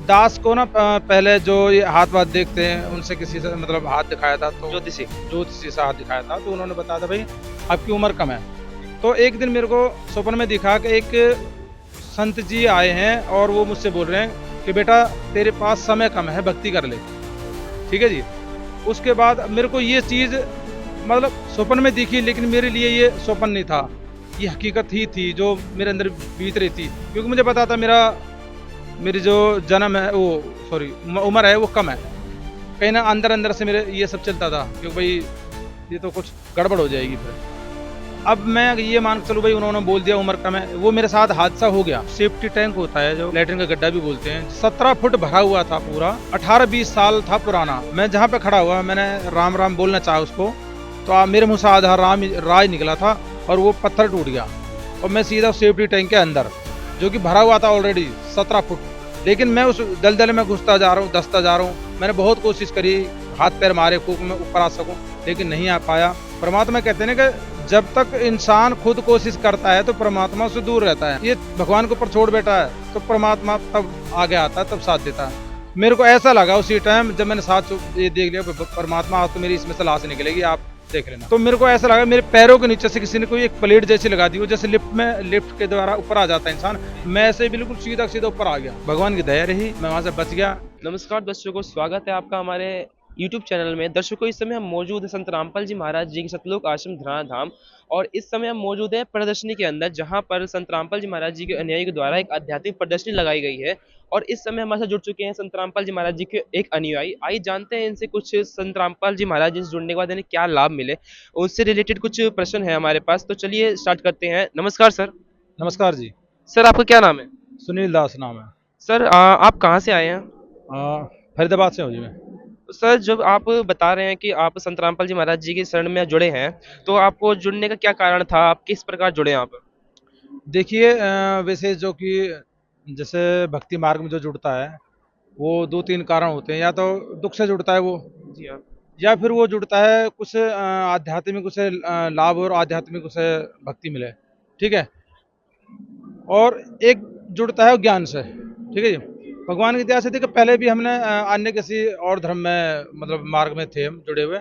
दास को ना पहले जो ये हाथ वाथ देखते हैं उनसे किसी से मतलब हाथ दिखाया था, तो ज्योतिषी। ज्योतिषी से हाथ दिखाया था, तो उन्होंने बताया था भाई आपकी उम्र कम है। तो एक दिन मेरे को स्वप्न में दिखा कि एक संत जी आए हैं और वो मुझसे बोल रहे हैं कि बेटा तेरे पास समय कम है, भक्ति कर ले। ठीक है जी। उसके बाद मेरे को ये चीज़ मतलब स्वप्न में दिखी, लेकिन मेरे लिए ये स्वप्न नहीं था, ये हकीकत ही थी जो मेरे अंदर बीत रही थी, क्योंकि मुझे पता था मेरी जो जन्म है वो सॉरी उम्र है वो कम है। कहीं ना अंदर अंदर से मेरे ये सब चलता था क्योंकि भाई ये तो कुछ गड़बड़ हो जाएगी फिर। अब मैं ये मान के चलूँ भाई उन्होंने बोल दिया उम्र कम है, वो मेरे साथ हादसा हो गया। सेफ्टी टैंक होता है जो लेटरिन का गड्ढा भी बोलते हैं, 17 फुट भरा हुआ था पूरा, 18-20 साल था पुराना। मैं जहाँ पे खड़ा हुआ मैंने राम राम बोलना चाहा उसको, तो मेरे मुँह से आधा राम राज निकला था और वो पत्थर टूट गया और मैं सीधा सेफ्टी टैंक के अंदर, जो कि भरा हुआ था ऑलरेडी 17 फुट। लेकिन मैं उस दलदल में घुसता जा रहा हूँ, धंसता जा रहा हूँ। मैंने बहुत कोशिश करी, हाथ पैर मारे खूब मैं ऊपर आ सकूं, लेकिन नहीं आ पाया। परमात्मा कहते हैं ना कि जब तक इंसान खुद कोशिश करता है तो परमात्मा से दूर रहता है। ये भगवान के ऊपर छोड़ बैठा है तो परमात्मा तब आगे आता है, तब साथ देता है। मेरे को ऐसा लगा उसी टाइम जब मैंने ये देख लिया परमात्मा आज तो मेरी इसमें से लाश निकलेगी, आप देख लेना। तो मेरे को ऐसा लगा मेरे पैरों के नीचे से किसी ने कोई एक प्लेट जैसी लगा दी हो, जैसे लिफ्ट के द्वारा ऊपर आ जाता है इंसान। मैं ऐसे बिल्कुल सीधा सीधा ऊपर आ गया, भगवान की दया रही, मैं वहां से बच गया। नमस्कार दर्शकों, स्वागत है आपका हमारे YouTube चैनल में। दर्शकों, इस समय हम मौजूद हैं संत रामपाल जी महाराज जी के सतलोक आश्रम धराना धाम। और इस समय हम मौजूद हैं प्रदर्शनी के अंदर, जहां पर संत रामपाल जी महाराज जी के अनुयायी के द्वारा एक आध्यात्मिक प्रदर्शनी लगाई गई है। और इस समय हमारे साथ जुड़ चुके हैं संत रामपाल जी महाराज जी के एक अनुयायी। आइए जानते हैं इनसे कुछ संत रामपाल जी महाराज जी से जुड़ने के बाद इन्हें क्या लाभ मिले, उससे रिलेटेड कुछ प्रश्न है हमारे पास। तो चलिए स्टार्ट करते हैं। नमस्कार सर। नमस्कार जी। सर, आपका क्या नाम है? सुनील दास नाम है। सर, आप कहाँ से आए हैं? फरीदाबाद से हूँ जी मैं। तो सर, जब आप बता रहे हैं कि आप संत रामपाल जी महाराज जी के शरण में जुड़े हैं, तो आपको जुड़ने का क्या कारण था? आप किस प्रकार जुड़े यहाँ पर? देखिए वैसे जो कि जैसे भक्ति मार्ग में जो जुड़ता है वो दो तीन कारण होते हैं, या तो दुख से जुड़ता है वो, जी हाँ। या फिर वो जुड़ता है कुछ आध्यात्मिक उसे लाभ और आध्यात्मिक उसे भक्ति मिले। ठीक है। और एक जुड़ता है ज्ञान से। ठीक है जी। भगवान की दया से देखिए पहले भी हमने अन्य किसी और धर्म में मतलब मार्ग में थे हम जुड़े हुए,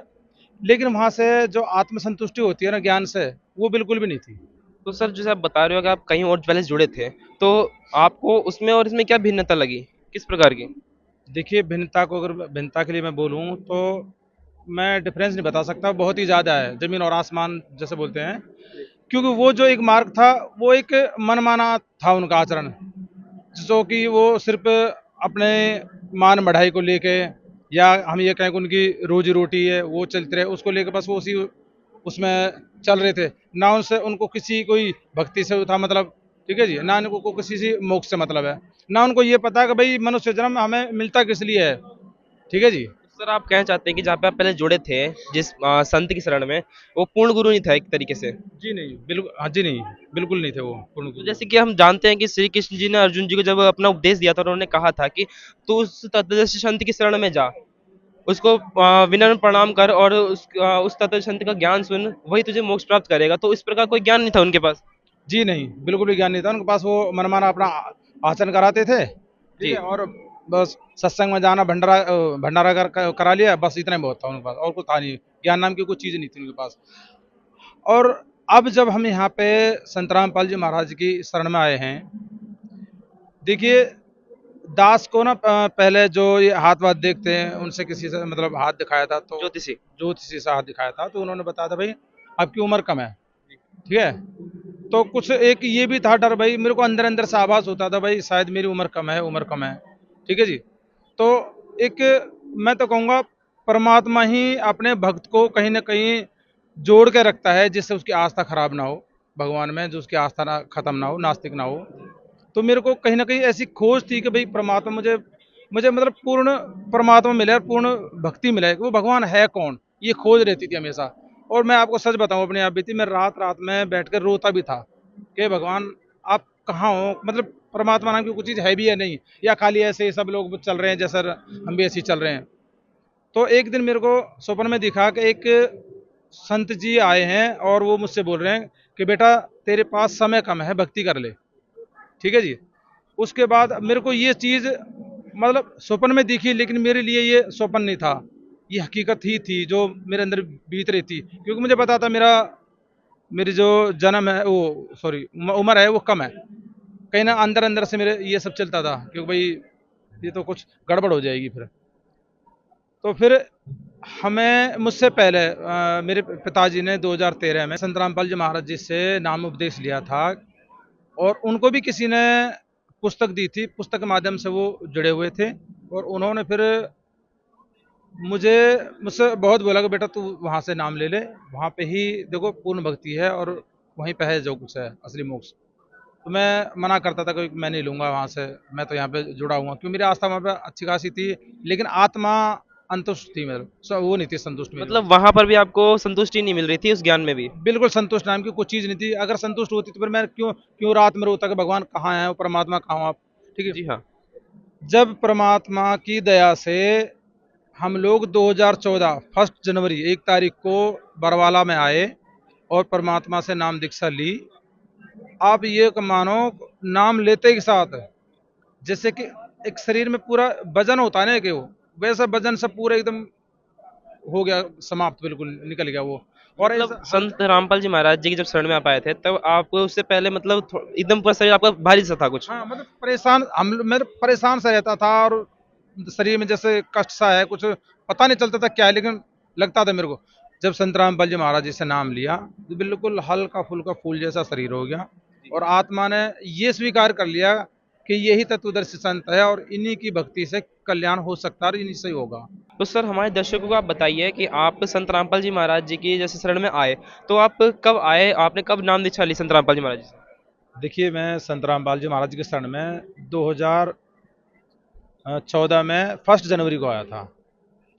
लेकिन वहां से जो आत्मसंतुष्टि होती है ना ज्ञान से, वो बिल्कुल भी नहीं थी। तो सर, जैसे आप बता रहे हो कि आप कहीं और पहले से जुड़े थे, तो आपको उसमें और इसमें क्या भिन्नता लगी? किस प्रकार की? देखिए भिन्नता को अगर भिन्नता के लिए मैं बोलूँ तो मैं डिफरेंस नहीं बता सकता, बहुत ही ज़्यादा है, ज़मीन और आसमान जैसे बोलते हैं। क्योंकि वो जो एक मार्ग था वो एक मनमाना था उनका आचरण, जो कि वो सिर्फ अपने मान बढ़ाई को लेके, या हम ये कहें कि उनकी रोजी रोटी है वो चलती रहे उसको लेके, बस वो उसी उसमें चल रहे थे। ना उनसे उनको किसी कोई भक्ति से था मतलब। ठीक है जी। ना उनको किसी से मोक्ष से मतलब है, ना उनको ये पता कि भाई मनुष्य जन्म हमें मिलता किस लिए है। ठीक है जी। सर, आप कहना चाहते हैं कि जहाँ पे आप पहले जुड़े थे, जिस संत की शरण में, वो पूर्ण गुरु नहीं था एक तरीके से? जी नहीं, बिल्कुल हाँ जी नहीं, बिल्कुल नहीं थे वो पूर्ण तो गुरु। जैसे कि हम जानते हैं कि श्री कृष्ण जी ने अर्जुन जी को जब अपना उपदेश दिया था, उन्होंने कहा था कि तू उस तत्वदर्शी संत की शरण में जा, उसको विनम्र प्रणाम कर और उस तत्व संत का ज्ञान सुन, वही तुझे मोक्ष प्राप्त करेगा। तो इस प्रकार कोई ज्ञान नहीं था उनके पास? जी नहीं, बिल्कुल भी ज्ञान नहीं था उनके पास, वो मनमाना अपना आचरण कराते थे। ठीक जी। है। और बस सत्संग में जाना, भंडारा करा लिया, बस इतना ही बहुत था उनके पास, और कुछ था नहीं। ज्ञान नाम की कोई चीज़ नहीं थी उनके पास। और अब जब हम यहाँ पे संत रामपाल जी महाराज की शरण में आए हैं, देखिए दास को ना पहले जो ये हाथ वाथ देखते हैं उनसे किसी से मतलब हाथ दिखाया था, तो ज्योतिषी। ज्योतिषी से हाथ दिखाया था, तो उन्होंने बताया था भाई आपकी उम्र कम है। ठीक है। तो कुछ एक ये भी था डर, भाई मेरे को अंदर अंदर से आभास होता था भाई शायद मेरी उम्र कम है, उम्र कम है। ठीक है जी। तो एक मैं तो कहूँगा परमात्मा ही अपने भक्त को कहीं ना कहीं जोड़ के रखता है, जिससे उसकी आस्था खराब ना हो भगवान में, जो उसकी आस्था ना खत्म ना हो, नास्तिक ना हो। तो मेरे को कहीं ना कहीं ऐसी खोज थी कि भाई परमात्मा मुझे मुझे मतलब पूर्ण परमात्मा मिले और पूर्ण भक्ति मिले, कि वो भगवान है कौन, ये खोज रहती थी हमेशा। और मैं आपको सच बताऊं अपनी आप बीती, मैं रात रात में बैठ कर रोता भी था कि भगवान आप कहाँ हो, मतलब परमात्मा नाम की कुछ चीज़ है भी या नहीं, या खाली ऐसे ही सब लोग चल रहे हैं जैसे हम भी ऐसे ही चल रहे हैं। तो एक दिन मेरे को स्वप्न में दिखा कि एक संत जी आए हैं और वो मुझसे बोल रहे हैं कि बेटा तेरे पास समय कम है, भक्ति कर ले। ठीक है जी। उसके बाद मेरे को ये चीज़ मतलब स्वप्न में दिखी, लेकिन मेरे लिए ये स्वप्न नहीं था, ये हकीकत ही थी जो मेरे अंदर बीत रही थी। क्योंकि मुझे पता था मेरी जो जन्म है वो, सॉरी, उम्र है वो कम है। कहीं ना अंदर अंदर से मेरे ये सब चलता था, क्योंकि भाई ये तो कुछ गड़बड़ हो जाएगी फिर। तो फिर हमें मुझसे पहले मेरे पिताजी ने 2013 में संत रामपाल जी महाराज जी से नाम उपदेश लिया था, और उनको भी किसी ने पुस्तक दी थी, पुस्तक के माध्यम से वो जुड़े हुए थे। और उन्होंने फिर मुझे मुझसे बहुत बोला कि बेटा तू वहाँ से नाम ले ले, वहाँ पे ही देखो पूर्ण भक्ति है और वहीं पे है जो कुछ है असली मोक्ष। तो मैं मना करता था कि मैं नहीं लूँगा वहाँ से, मैं तो यहाँ पे जुड़ा हुआ, क्योंकि मेरी आस्था वहाँ पे अच्छी खासी थी, लेकिन आत्मा अंतुष्ट थी मेरे, वो नहीं थी संतुष्ट मेरी वहाँ मतलब से। वहां पर भी आपको संतुष्टि नहीं मिल रही थी उस ज्ञान में भी? बिल्कुल संतुष्ट नाम की कोई चीज़ नहीं थी। अगर संतुष्ट होती तो फिर मैं क्यों क्यों रात में रोता कि भगवान कहाँ है, वो परमात्मा कहाँ हो आप? ठीक है। जी हाँ। जब परमात्मा की दया से हम लोग 2014 फर्स्ट जनवरी 1 तारीख को बरवाला में आए और परमात्मा से नाम दीक्षा ली। आप ये मानो, नाम लेते के साथ जैसे कि एक शरीर में पूरा वजन होता है ना कि वो, वैसा वजन सब पूरा एकदम हो गया, समाप्त, बिल्कुल निकल गया वो। और मतलब ऐसा संत रामपाल जी महाराज जी की जब शरण में आप आए थे तब आप उससे पहले मतलब एकदम पूरा शरीर आपका भारी सा था कुछ? हाँ, मतलब परेशान, मैं परेशान सा रहता था, और शरीर में जैसे कष्ट सा है कुछ, पता नहीं चलता था क्या है, लेकिन लगता था मेरे को। जब संत रामपाल जी महाराज जी से नाम लिया तो बिल्कुल हल्का फुल्का फूल जैसा शरीर हो गया, और आत्मा ने ये स्वीकार कर लिया कि यही तत्वदर्शी संत है, और इन्हीं की भक्ति से कल्याण हो सकता है, और इन्हीं से ही होगा। तो सर हमारे दर्शकों को आप बताइए कि आप संत रामपाल जी महाराज जी की जैसे शरण में आए तो आप कब आए, आपने कब नाम दीक्षा ली संत रामपाल जी महाराज जी से? देखिए, मैं संत रामपाल जी महाराज जी के शरण में 2014 में 1 जनवरी को आया था।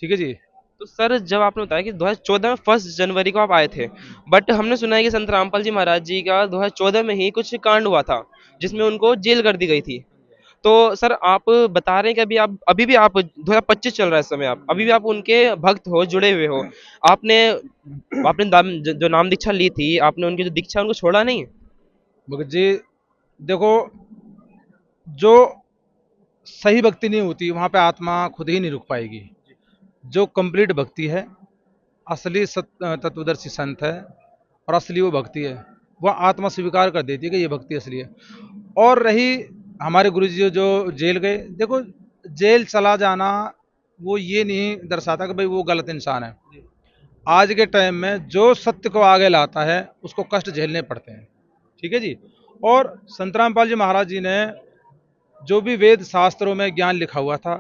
ठीक है जी। तो सर जब आपने बताया कि 2014 में 1 जनवरी को आप आए थे, बट हमने सुना है कि संत रामपाल जी महाराज जी का 2014 में ही कुछ कांड हुआ था जिसमें उनको जेल कर दी गई थी। तो सर आप बता रहे हैं कि अभी भी आप 2025 चल रहा है इस समय, आप अभी भी आप उनके भक्त हो, जुड़े हुए हो। आपने आपने जो नाम दीक्षा ली थी, आपने उनकी जो दीक्षा है, उनको छोड़ा नहीं? मगर जी देखो, जो सही भक्ति नहीं होती वहाँ पे आत्मा खुद ही नहीं रुक पाएगी। जो कंप्लीट भक्ति है, असली तत्वदर्शी संत है, और असली वो भक्ति है, वह आत्मा स्वीकार कर देती है कि ये भक्ति असली है। और रही हमारे गुरु जी जो जेल गए, देखो, जेल चला जाना वो ये नहीं दर्शाता कि भाई वो गलत इंसान है। आज के टाइम में जो सत्य को आगे लाता है उसको कष्ट झेलने पड़ते हैं। ठीक है जी। और संत रामपाल जी महाराज जी ने जो भी वेद शास्त्रों में ज्ञान लिखा हुआ था,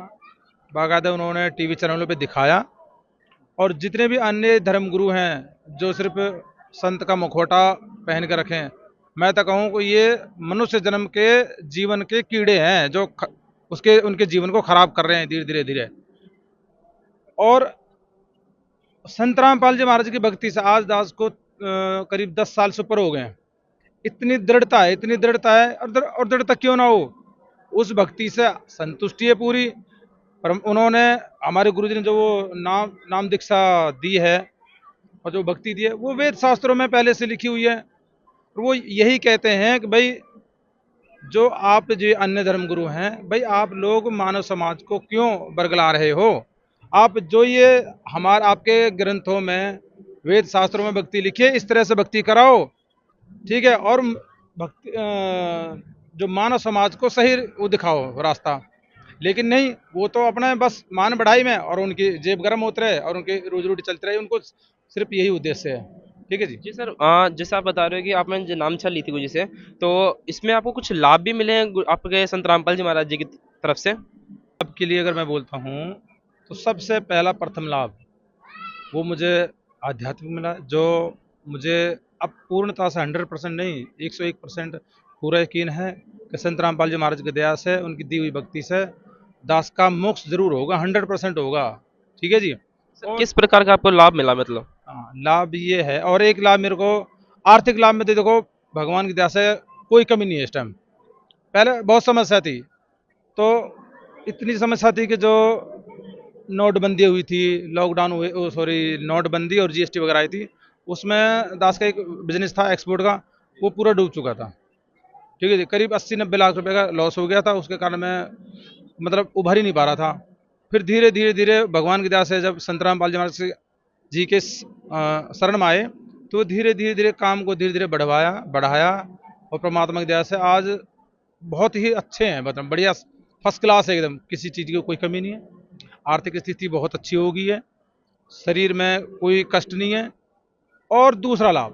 बाकायदा उन्होंने टीवी चैनलों पे दिखाया। और जितने भी अन्य धर्मगुरु हैं जो सिर्फ संत का मुखौटा पहन के रखें, मैं तो कहूँ कि ये मनुष्य जन्म के जीवन के कीड़े हैं जो उसके उनके जीवन को खराब कर रहे हैं धीरे धीरे धीरे। और संत रामपाल जी महाराज की भक्ति से आज दास को करीब 10 साल से ऊपर हो गए हैं। इतनी दृढ़ता है, इतनी दृढ़ता है, और दृढ़ता क्यों ना हो, उस भक्ति से संतुष्टि है पूरी। पर उन्होंने, हमारे गुरुजी ने जो वो नाम दीक्षा दी है और जो भक्ति दी है, वो वेद शास्त्रों में पहले से लिखी हुई है। और वो यही कहते हैं कि भाई जो आप जो अन्य धर्म गुरु हैं, भाई आप लोग मानव समाज को क्यों बरगला रहे हो? आप जो ये हमारे आपके ग्रंथों में वेद शास्त्रों में भक्ति लिखी है, इस तरह से भक्ति कराओ। ठीक है। और भक्ति जो मानव समाज को सही वो दिखाओ रास्ता। लेकिन नहीं, वो तो अपना बस मान बढ़ाई में, और उनकी जेब गर्म होते रहे और उनकी रोजी रोटी चलती रही, उनको सिर्फ यही उद्देश्य है। ठीक है जी। जी सर, जैसे आप बता रहे हो कि आपने जो नामचा ली थी गुरु जी से, तो इसमें आपको कुछ लाभ भी मिले हैं आपके संत रामपाल जी महाराज जी की तरफ से? अब के लिए अगर मैं बोलता हूँ तो सबसे पहला प्रथम लाभ वो मुझे आध्यात्मिक मिला, जो मुझे अब पूर्णता से 100% नहीं, 101% पूरा यकीन है कि संत रामपाल जी महाराज की दया से, उनकी दी हुई भक्ति से दास का मोक्ष जरूर होगा, 100% होगा। ठीक है जी। सर और किस प्रकार का आपको लाभ मिला मतलब? हाँ, लाभ ये है, और एक लाभ मेरे को आर्थिक लाभ में, तो देखो भगवान की दया से कोई कमी नहीं है इस टाइम। पहले बहुत समस्या थी, तो इतनी समस्या थी कि जो नोटबंदी हुई थी, लॉकडाउन हुए, सॉरी, नोटबंदी और जीएसटी वगैरह आई थी, उसमें दास का एक बिजनेस था एक्सपोर्ट का, वो पूरा डूब चुका था। ठीक है जी, करीब 80-90 लाख रुपए का लॉस हो गया था, उसके कारण मैं मतलब उभर ही नहीं पा रहा था। फिर धीरे धीरे धीरे भगवान की दया से जब संत रामपाल जी महाराज जी के शरण में आए, तो धीरे धीरे धीरे काम को धीरे धीरे बढ़वाया बढ़ाया, और परमात्मा की दया से आज बहुत ही अच्छे हैं, मतलब बढ़िया फर्स्ट क्लास है एकदम, किसी चीज़ की कोई कमी नहीं है। आर्थिक स्थिति बहुत अच्छी हो गई है, शरीर में कोई कष्ट नहीं है। और दूसरा लाभ,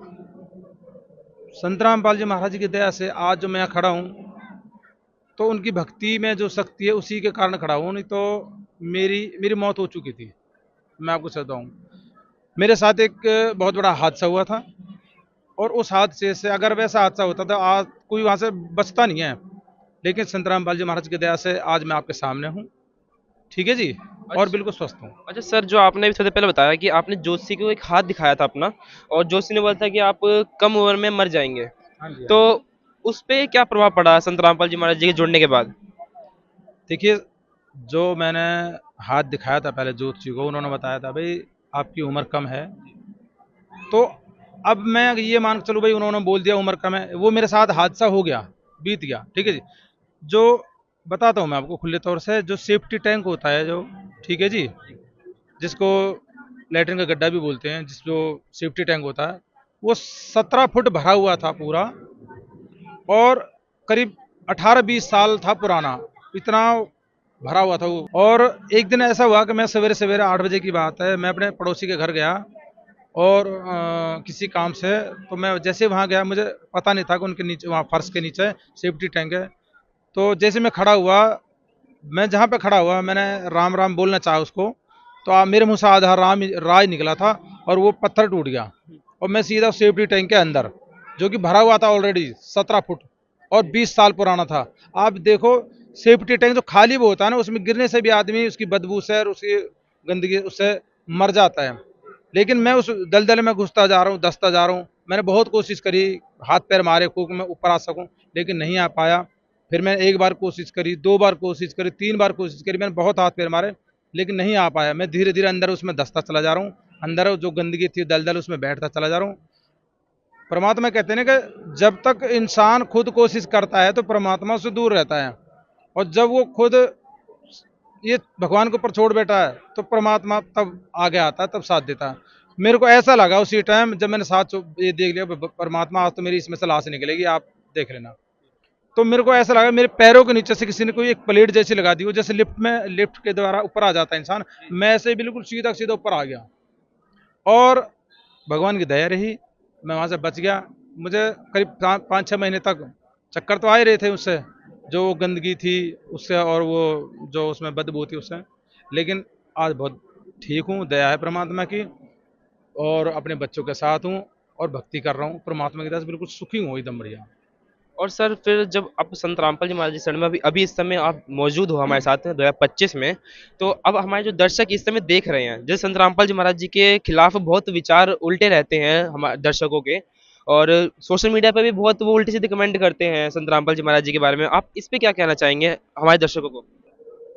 संत रामपाल जी महाराज की दया से आज जो मैं खड़ा हूँ, तो उनकी भक्ति में जो शक्ति है उसी के कारण खड़ा हूँ, नहीं तो मेरी मेरी मौत हो चुकी थी। मैं आपको सच बताऊँ, मेरे साथ एक बहुत बड़ा हादसा हुआ था, और उस हादसे से अगर वैसा हादसा होता तो आज कोई वहाँ से बचता नहीं है, लेकिन संत रामपाल जी महाराज की दया से आज मैं आपके सामने हूँ, ठीक है जी, और बिल्कुल स्वस्थ हूँ। अच्छा सर, जो आपने अभी थोड़ी देर पहले बताया कि आपने जोशी को एक हाथ दिखाया था अपना, और जोशी ने बोला था कि आप कम उम्र में मर जाएंगे, हाँ जी, हाँ तो जी। उस पे क्या प्रभाव पड़ा संत रामपाल जी महाराज जी के जुड़ने के बाद? देखिए, जो मैंने हाथ दिखाया था पहले ज्योतिषी को, उन्होंने बताया था भाई आपकी उम्र कम है, तो अब मैं ये मान के चलूँ भाई, उन्होंने बोल दिया उम्र कम है, वो मेरे साथ हादसा हो गया, बीत गया, ठीक है जी। जो बताता हूँ मैं आपको खुले तौर से, जो सेफ्टी टैंक होता है जो, ठीक है जी, जिसको लैट्रिन का गड्ढा भी बोलते हैं, जिस जो सेफ्टी टैंक होता है, वो 17 फुट भरा हुआ था पूरा, और करीब 18-20 साल था पुराना, इतना भरा हुआ था वो। और एक दिन ऐसा हुआ कि मैं सवेरे सवेरे 8 बजे की बात है, मैं अपने पड़ोसी के घर गया, और किसी काम से, तो मैं जैसे वहाँ गया, मुझे पता नहीं था कि उनके नीचे वहाँ फर्श के नीचे सेफ्टी टैंक है। तो जैसे मैं खड़ा हुआ, मैं जहाँ पे खड़ा हुआ, मैंने राम राम बोलना चाहा उसको, तो मेरे मुंह से आधा राम राय निकला था, और वो पत्थर टूट गया, और मैं सीधा सेफ्टी टैंक के अंदर, जो कि भरा हुआ था ऑलरेडी 17 फुट, और 20 साल पुराना था। आप देखो, सेफ्टी टैंक जो खाली वो होता है ना, उसमें गिरने से भी आदमी उसकी बदबू से और उसकी गंदगी उससे मर जाता है, लेकिन मैं उस दलदल में घुसता जा रहा हूँ, धंसता जा रहा हूँ। मैंने बहुत कोशिश करी, हाथ पैर मारे खूब मैं ऊपर आ सकूं, लेकिन नहीं आ पाया। फिर मैंने एक बार कोशिश करी, 2 बार कोशिश करी, 3 बार कोशिश करी, मैंने बहुत हाथ पैर मारे, लेकिन नहीं आ पाया। मैं धीरे धीरे अंदर उसमें धंसता चला जा रहा हूँ, अंदर जो गंदगी थी दलदल उसमें बैठता चला जा रहा हूँ। परमात्मा कहते हैं ना कि जब तक इंसान खुद कोशिश करता है तो परमात्मा से दूर रहता है, और जब वो खुद ये भगवान के ऊपर छोड़ बैठा है तो परमात्मा तब आगे आता है, तब साथ देता है। मेरे को ऐसा लगा उसी टाइम जब मैंने ये देख लिया, परमात्मा आज तो मेरी इसमें से लाश निकलेगी, आप देख लेना। तो मेरे को ऐसा लगा मेरे पैरों के नीचे से किसी ने कोई एक प्लेट जैसी लगा दी हो, जैसे लिफ्ट के द्वारा ऊपर आ जाता है इंसान, मैं ऐसे बिल्कुल सीधा सीधा ऊपर आ गया, और भगवान की दया रही, मैं वहाँ से बच गया। मुझे करीब 5-6 महीने तक चक्कर तो आ ही रहे थे उससे, जो गंदगी थी उससे, और वो जो उसमें बदबू थी उससे, लेकिन आज बहुत ठीक हूँ, दया है परमात्मा की, और अपने बच्चों के साथ हूँ, और भक्ति कर रहा हूँ परमात्मा की दया से, बिल्कुल सुखी हूँ एकदम बढ़िया। और सर फिर जब आप संत रामपाल जी महाराज जी शरण में अभी अभी इस समय आप मौजूद हो हमारे साथ 2025 में, तो अब हमारे जो दर्शक इस समय देख रहे हैं, जैसे संत रामपाल जी महाराज जी के खिलाफ बहुत विचार उल्टे रहते हैं हमारे दर्शकों के, और सोशल मीडिया पे भी बहुत वो उल्टे सीधे कमेंट करते हैं संत रामपाल जी महाराज जी के बारे में, आप इस पे क्या कहना चाहेंगे हमारे दर्शकों को?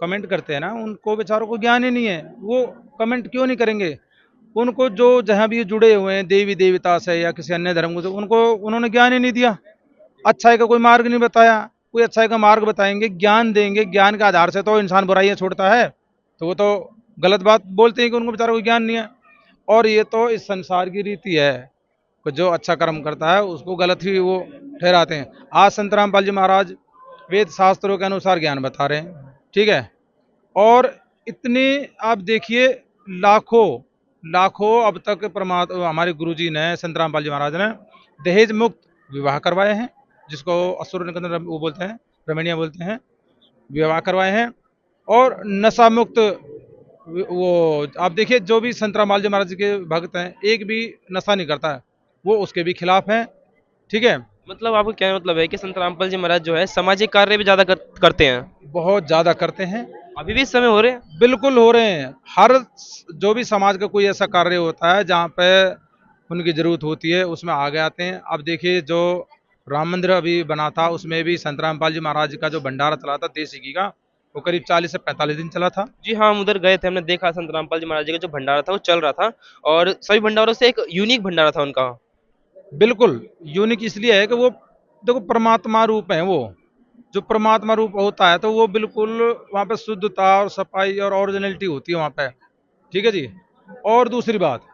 कमेंट करते हैं ना, उनको बेचारों को ज्ञान ही नहीं है, वो कमेंट क्यों नहीं करेंगे? उनको जो जहाँ भी जुड़े हुए हैं देवी देवता से या किसी अन्य धर्म को, तो उनको उन्होंने ज्ञान ही नहीं दिया, अच्छाई का कोई मार्ग नहीं बताया। कोई अच्छाई का मार्ग बताएंगे, ज्ञान देंगे, ज्ञान के आधार से तो इंसान बुराइयां छोड़ता है, तो वो तो गलत बात बोलते हैं कि उनको बेचारा कोई ज्ञान नहीं है। और ये तो इस संसार की रीति है कि जो अच्छा कर्म करता है उसको गलत ही वो ठहराते हैं। आज संत रामपाल जी महाराज वेद शास्त्रों के अनुसार ज्ञान बता रहे हैं, ठीक है, और इतनी आप देखिए, लाखों लाखों अब तक परमात्मा हमारे गुरुजी ने, संत रामपाल जी महाराज ने दहेज मुक्त विवाह करवाए हैं, जिसको असुर निकंदन वो बोलते हैं, रमणीय बोलते हैं, विवाह करवाए हैं। और नशा मुक्त, वो आप देखिए, जो भी संत रामपाल जी महाराज जी के भक्त हैं, एक भी नशा नहीं करता है, वो उसके भी खिलाफ हैं, ठीक है। मतलब आपको क्या मतलब है कि संत रामपाल जी महाराज जो है सामाजिक कार्य भी ज्यादा करते हैं? बहुत ज़्यादा करते हैं, अभी भी इस समय हो रहे हैं? बिल्कुल हो रहे हैं। हर जो भी समाज का कोई ऐसा कार्य होता है जहाँ पे उनकी ज़रूरत होती है, उसमें आगे आते हैं। अब देखिए, जो राम मंदिर अभी बना था, उसमें भी संत रामपाल जी महाराज का जो भंडारा चला था देसी घी का, वो करीब 40 से 45 दिन चला था। जी हाँ, हम उधर गए थे, हमने देखा संत रामपाल जी महाराज जी का जो भंडारा था वो चल रहा था, और सभी भंडारों से एक यूनिक भंडारा था उनका। बिल्कुल यूनिक इसलिए है कि वो देखो परमात्मा रूप है वो, जो परमात्मा रूप होता है तो वो बिल्कुल वहाँ पे शुद्धता और सफाई और ओरिजिनलिटी होती है वहाँ पे। ठीक है जी। और दूसरी बात,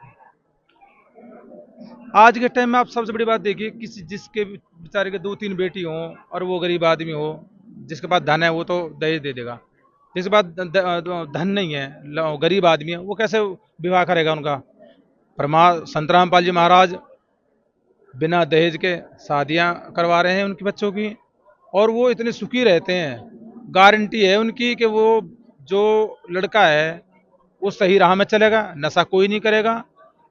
आज के टाइम में आप सबसे बड़ी बात देखिए, किसी जिसके बेचारे के 2-3 बेटी हों और वो गरीब आदमी हो, जिसके पास धन है वो तो दहेज दे देगा। जिसके पास धन नहीं है, गरीब आदमी है, वो कैसे विवाह करेगा उनका? संत रामपाल जी महाराज बिना दहेज के शादियां करवा रहे हैं उनके बच्चों की, और वो इतने सुखी रहते हैं। गारंटी है उनकी कि वो जो लड़का है वो सही राह में चलेगा, नशा कोई नहीं करेगा।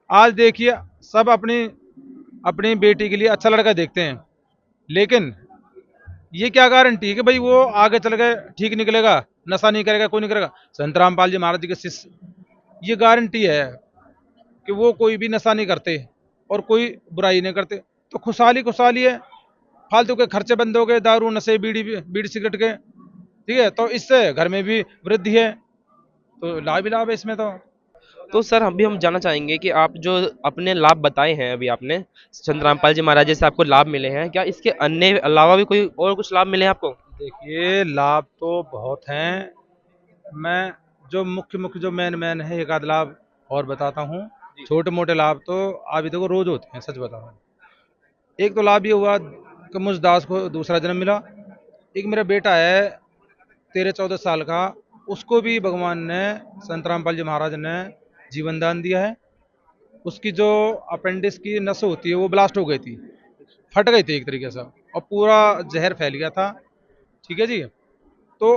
आज देखिए, सब अपनी अपनी बेटी के लिए अच्छा लड़का देखते हैं, लेकिन ये क्या गारंटी है कि भाई वो आगे चल के ठीक निकलेगा, नशा नहीं करेगा, कोई नहीं करेगा? संत रामपाल जी महाराज जी के शिष्य, ये गारंटी है कि वो कोई भी नशा नहीं करते और कोई बुराई नहीं करते। तो खुशहाली खुशहाली है, फालतू के खर्चे बंद हो गए, दारू नशे बीड़ी बीड़ी सिगरेट के। ठीक है, तो इससे घर में भी वृद्धि है, तो लाभ ही लाभ है इसमें तो। तो सर अभी हम जानना चाहेंगे कि आप जो अपने लाभ बताए हैं अभी आपने संत रामपाल जी महाराज जी से आपको लाभ मिले हैं, क्या इसके अन्य अलावा भी कोई और कुछ लाभ मिले हैं आपको? देखिए, लाभ तो बहुत हैं। मैं जो मुख्य मुख्य जो मेन मेन है एक आध लाभ और बताता हूँ। छोटे मोटे लाभ तो अभी देखो रोज होते हैं, सच बताऊँ। एक तो लाभ ये हुआ कि मुझ दास को दूसरा जन्म मिला। एक मेरा बेटा है 13-14 साल का, उसको भी भगवान ने, संत रामपाल जी महाराज ने जीवन दान दिया है। उसकी जो अपेंडिक्स की नस होती है वो ब्लास्ट हो गई थी, फट गई थी एक तरीके से, और पूरा जहर फैल गया था। ठीक है जी। तो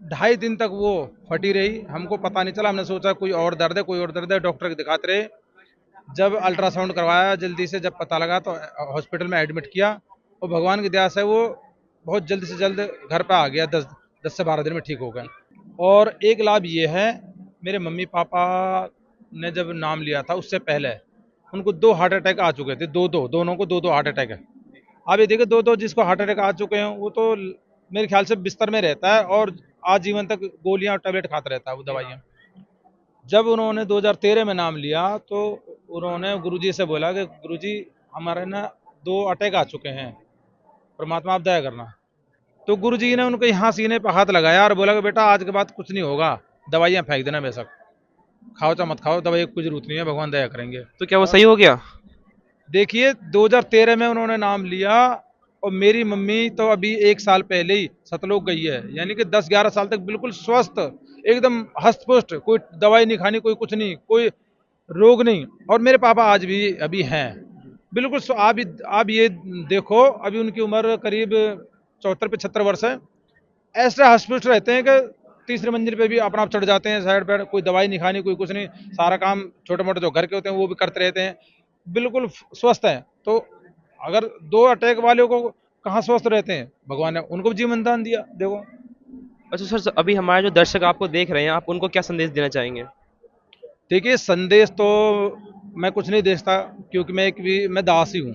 2.5 दिन तक वो फटी रही, हमको पता नहीं चला। हमने सोचा कोई और दर्द है, कोई और दर्द है, डॉक्टर के दिखाते रहे। जब अल्ट्रासाउंड करवाया जल्दी से, जब पता लगा तो हॉस्पिटल में एडमिट किया, और भगवान की दया से वो बहुत जल्द से जल्द घर पे आ गया। 10 से 12 दिन में ठीक हो गया। और एक लाभ ये है, मेरे मम्मी पापा ने जब नाम लिया था उससे पहले उनको 2 हार्ट अटैक आ चुके थे, दोनों को 2-2 हार्ट अटैक है। आप ये देखिए, 2-2 जिसको हार्ट अटैक आ चुके हैं वो तो मेरे ख्याल से बिस्तर में रहता है और आजीवन तक गोलियां और टैबलेट खाता रहता है, वो दवाइयां। जब उन्होंने 2013 में नाम लिया तो उन्होंने गुरुजी से बोला कि गुरुजी, हमारे ना 2 अटैक आ चुके हैं, परमात्मा आप दया करना। तो गुरुजी ने उनको यहाँ सीने पर हाथ लगाया और बोला कि बेटा आज के बाद कुछ नहीं होगा, दवाइयाँ फेंक देना बेशक, खाओ चाहे मत खाओ, दवाई की कोई जरूरत नहीं है, भगवान दया करेंगे। तो क्या वो सही हो गया? देखिए, 2013 में उन्होंने नाम लिया, और मेरी मम्मी तो अभी 1 साल पहले ही सतलोक गई है, यानी कि 10-11 साल तक बिल्कुल स्वस्थ, एकदम हष्ट पुष्ट, कोई दवाई नहीं खानी, कोई कुछ नहीं, कोई रोग नहीं। और मेरे पापा आज भी अभी हैं बिल्कुल आप ये देखो, अभी उनकी उम्र करीब 74-75 वर्ष है। ऐसे हष्ट पुष्ट रहते हैं कि तीसरी मंजिल पे भी अपना आप चढ़ जाते हैं, साइड पर कोई दवाई नहीं खानी, कोई कुछ नहीं, सारा काम छोटे मोटे जो घर के होते हैं वो भी करते रहते हैं, बिल्कुल स्वस्थ है। तो अगर 2 अटैक वाले को कहाँ स्वस्थ रहते हैं, भगवान ने उनको भी जीवन दान दिया, देखो। अच्छा सर, अभी हमारे जो दर्शक आपको देख रहे हैं, आप उनको क्या संदेश देना चाहेंगे? देखिए, संदेश तो मैं कुछ नहीं देता, क्योंकि मैं दास ही हूँ।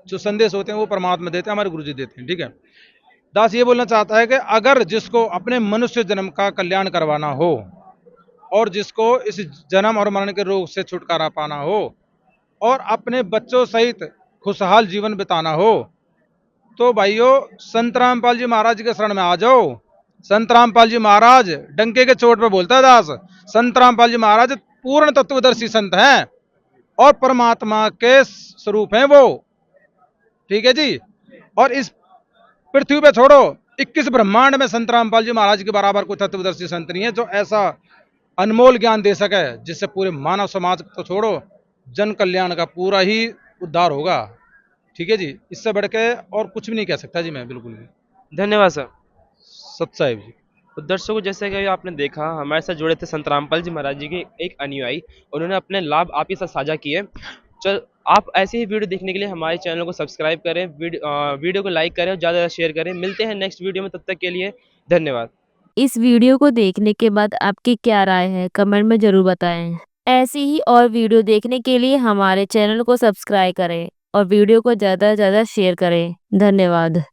जो संदेश होते हैं वो परमात्मा देते हैं, हमारे गुरुजी देते हैं। ठीक है। दास ये बोलना चाहता है कि अगर जिसको अपने मनुष्य जन्म का कल्याण करवाना हो, और जिसको इस जन्म और मरण के रोग से छुटकारा पाना हो, और अपने बच्चों सहित खुशहाल जीवन बिताना हो, तो भाइयों संत रामपाल जी महाराज के शरण में आ जाओ। संत रामपाल जी महाराज डंके के चोट पे बोलता है दास, संत रामपाल जी महाराज पूर्ण तत्वदर्शी संत हैं और परमात्मा के स्वरूप हैं वो। ठीक है जी। और इस पृथ्वी पे छोड़ो 21 ब्रह्मांड में संत रामपाल जी महाराज के बराबर कोई तत्वदर्शी संत नहीं है जो ऐसा अनमोल ज्ञान दे सके, जिससे पूरे मानव समाज तो छोड़ो, जन कल्याण का पूरा ही उद्धार होगा। ठीक है जी। इससे बढ़ के और कुछ भी नहीं कह सकता जी मैं, बिल्कुल भी। धन्यवाद सर। सत साहिब जी। तो दर्शकों, जैसे कि आपने देखा, हमारे साथ जुड़े थे संत रामपाल जी महाराज जी के एक अनुयायी, उन्होंने अपने लाभ आपके साथ साझा किए। चल, आप ऐसे ही वीडियो देखने के लिए हमारे चैनल को सब्सक्राइब करें, वीडियो को लाइक करें और ज़्यादा से ज़्यादा शेयर करें। मिलते हैं नेक्स्ट वीडियो में, तब तक के लिए धन्यवाद। इस वीडियो को देखने के बाद आपकी क्या राय है कमेंट में जरूर बताएं। ऐसी ही और वीडियो देखने के लिए हमारे चैनल को सब्सक्राइब करें और वीडियो को ज़्यादा से ज़्यादा शेयर करें। धन्यवाद।